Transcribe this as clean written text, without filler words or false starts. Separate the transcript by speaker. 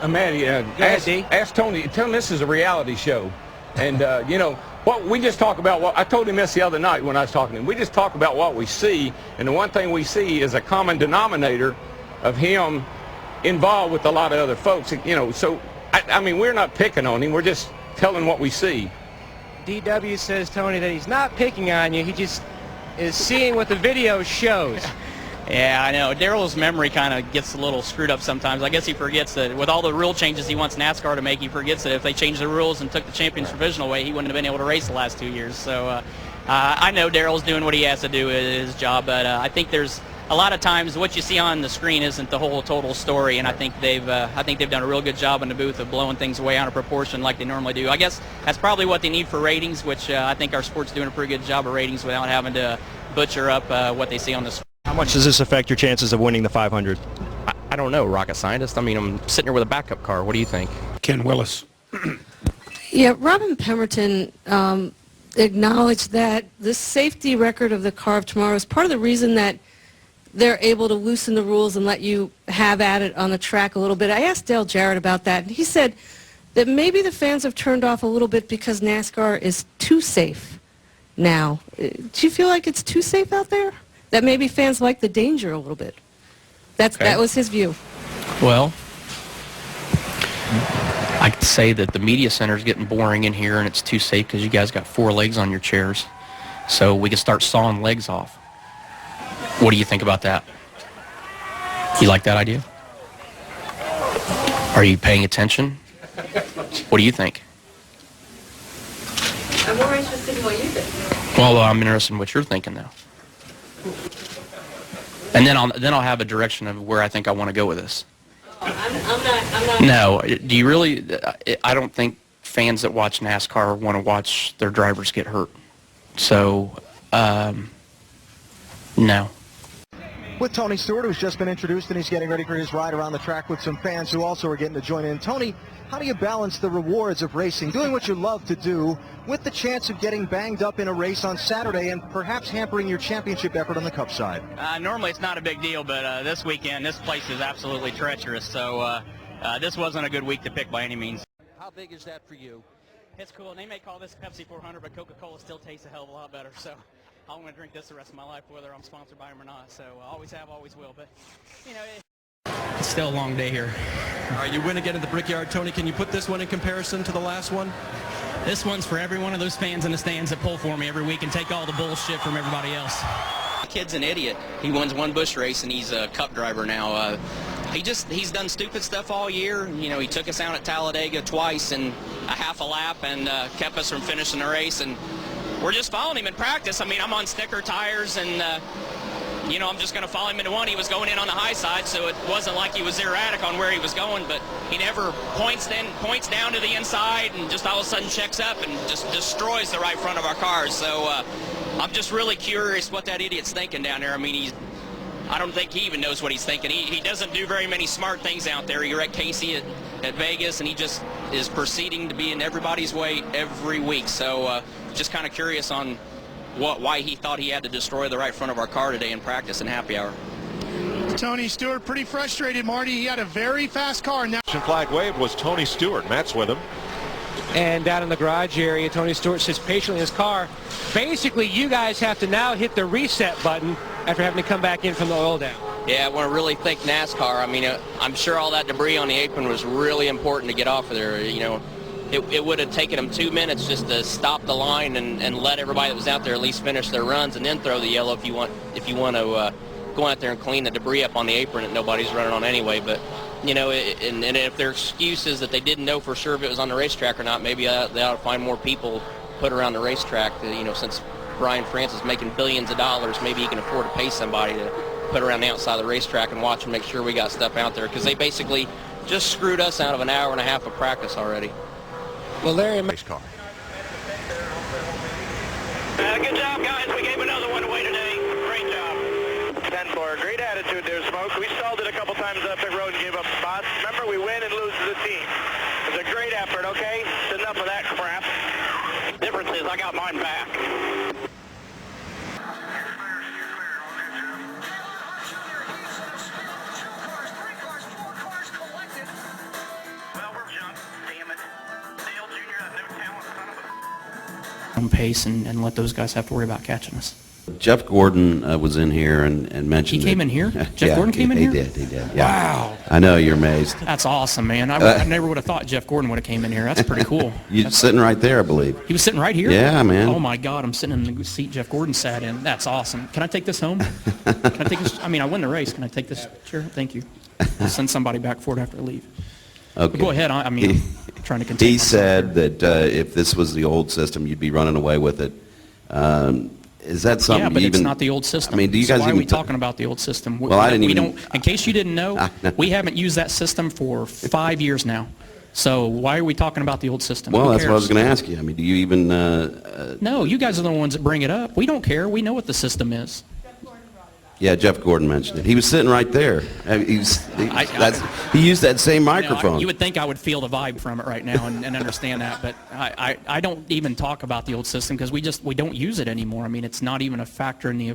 Speaker 1: Maddie, ask Tony. Tell him this is a reality show, and you know what we just talk about. What I told him this the other night when I was talking to him. We just talk about what we see, and the one thing we see is a common denominator of him involved with a lot of other folks. You know, so I mean, we're not picking on him. We're just telling what we see.
Speaker 2: DW says, Tony, that he's not picking on you. He just is seeing what the video shows.
Speaker 3: Yeah, I know. Daryl's memory kind of gets a little screwed up sometimes. I guess he forgets that with all the rule changes he wants NASCAR to make, he forgets that if they changed the rules and took the champions provisional away, he wouldn't have been able to race the last 2 years. So I know Daryl's doing what he has to do at his job, but I think there's a lot of times what you see on the screen isn't the whole total story, and I think they've done a real good job in the booth of blowing things way out of proportion like they normally do. I guess that's probably what they need for ratings, which I think our sport's doing a pretty good job of ratings without having to butcher up what they see on the screen.
Speaker 4: How much does this affect your chances of winning the 500?
Speaker 5: I don't know, rocket scientist. I mean, I'm sitting here with a backup car. What do you think?
Speaker 6: Ken Willis.
Speaker 7: Yeah, Robin Pemberton acknowledged that the safety record of the car of tomorrow is part of the reason that they're able to loosen the rules and let you have at it on the track a little bit. I asked Dale Jarrett about that, and he said that maybe the fans have turned off a little bit because NASCAR is too safe now. Do you feel like it's too safe out there? That maybe fans like the danger a little bit. That was his view.
Speaker 5: Well, I could say that the media center is getting boring in here and it's too safe because you guys got 4 legs on your chairs. So we can start sawing legs off. What do you think about that? You like that idea? Are you paying attention? What do you think?
Speaker 7: I'm more interested in what you think.
Speaker 5: Well, I'm interested in what you're thinking now. And then I'll have a direction of where I think I want to go with this.
Speaker 7: I'm not.
Speaker 5: No, do you really? I don't think fans that watch NASCAR want to watch their drivers get hurt. So, no.
Speaker 4: With Tony Stewart, who's just been introduced, and he's getting ready for his ride around the track with some fans who also are getting to join in. Tony, how do you balance the rewards of racing, doing what you love to do, with the chance of getting banged up in a race on Saturday and perhaps hampering your championship effort on the Cup side?
Speaker 3: Normally it's not a big deal, but this weekend, this place is absolutely treacherous, so this wasn't a good week to pick by any means.
Speaker 8: How big is that for you?
Speaker 3: It's cool, and they may call this Pepsi 400, but Coca-Cola still tastes a hell of a lot better, so I'm going to drink this the rest of my life, whether I'm sponsored by them or not, so always have, always will, but, you know, it's still a long day here.
Speaker 9: All right, you win again at the Brickyard. Tony, can you put this one in comparison to the last one?
Speaker 3: This one's for every one of those fans in the stands that pull for me every week and take all the bullshit from everybody else. The kid's an idiot. He wins one Busch race, and he's a Cup driver now. He's done stupid stuff all year. You know, he took us out at Talladega twice in a half a lap and kept us from finishing the race, and we're just following him in practice. I mean, I'm on sticker tires, and you know, I'm just going to follow him into one. He was going in on the high side, so it wasn't like he was erratic on where he was going, but he never points down to the inside and just all of a sudden checks up and just destroys the right front of our cars. So I'm just really curious what that idiot's thinking down there. I mean, I don't think he even knows what he's thinking. He doesn't do very many smart things out there. He wrecked Casey at Vegas, and he just is proceeding to be in everybody's way every week. So just kind of curious on why he thought he had to destroy the right front of our car today in practice and happy hour.
Speaker 10: Tony Stewart pretty frustrated, Marty. He had a very fast car. Now
Speaker 11: flag waved was Tony Stewart. Matt's with him.
Speaker 2: And down in the garage area, Tony Stewart sits patiently in his car. Basically, you guys have to now hit the reset button after having to come back in from the oil down.
Speaker 3: Yeah, I want to really thank NASCAR. I mean, I'm sure all that debris on the apron was really important to get off of there. You know, it would have taken them 2 minutes just to stop the line and let everybody that was out there at least finish their runs, and then throw the yellow if you want to go out there and clean the debris up on the apron that nobody's running on anyway. But you know, and if their excuse is that they didn't know for sure if it was on the racetrack or not, maybe they ought to find more people put around the racetrack. You know, since Brian France is making billions of dollars, maybe he can afford to pay somebody to put around the outside of the racetrack and watch and make sure we got stuff out there, because they basically just screwed us out of an hour and a half of practice already.
Speaker 2: Well, Larry,
Speaker 11: Race car.
Speaker 12: Good job, guys. We gave another one away today. Great job. 10-4. Great attitude there, Smoke. We stalled it a couple times up pit road and gave up spots. Remember, we win and lose as a team. It's a great effort, okay? It's enough of that crap. Difference is I got mine back.
Speaker 5: pace and let those guys have to worry about catching us.
Speaker 6: Jeff Gordon was in here and mentioned.
Speaker 5: He came in here? Jeff Gordon came in
Speaker 6: he
Speaker 5: here?
Speaker 6: He did. Yeah.
Speaker 5: Wow.
Speaker 6: I know, you're amazed.
Speaker 5: That's awesome, man. I never would have thought Jeff Gordon would have came in here. That's pretty cool.
Speaker 6: You're sitting right there, I believe.
Speaker 5: He was sitting right here?
Speaker 6: Yeah, man.
Speaker 5: Oh, my God. I'm sitting in the seat Jeff Gordon sat in. That's awesome. Can I take this home? Can I take this? I mean, I won the race. Can I take this chair? Thank you. I'll send somebody back for it after I leave.
Speaker 6: Okay.
Speaker 5: But go ahead. I mean, I'm trying to continue.
Speaker 6: He said that if this was the old system, you'd be running away with it. Is that something?
Speaker 5: Yeah, but
Speaker 6: it's
Speaker 5: not the old system.
Speaker 6: I mean, do you guys
Speaker 5: why are
Speaker 6: even
Speaker 5: we talking about the old system?
Speaker 6: Well, I didn't even.
Speaker 5: Don't, in case you didn't know, we haven't used that system for 5 years now. So why are we talking about the old system?
Speaker 6: Well,
Speaker 5: Who
Speaker 6: that's
Speaker 5: cares?
Speaker 6: what I was going to ask you. I mean, do you even?
Speaker 5: No, you guys are the ones that bring it up. We don't care. We know what the system is.
Speaker 6: Yeah, Jeff Gordon mentioned it. He was sitting right there. He used that same microphone.
Speaker 5: You would think I would feel the vibe from it right now and understand that, but I don't even talk about the old system because we don't use it anymore. I mean, it's not even a factor in the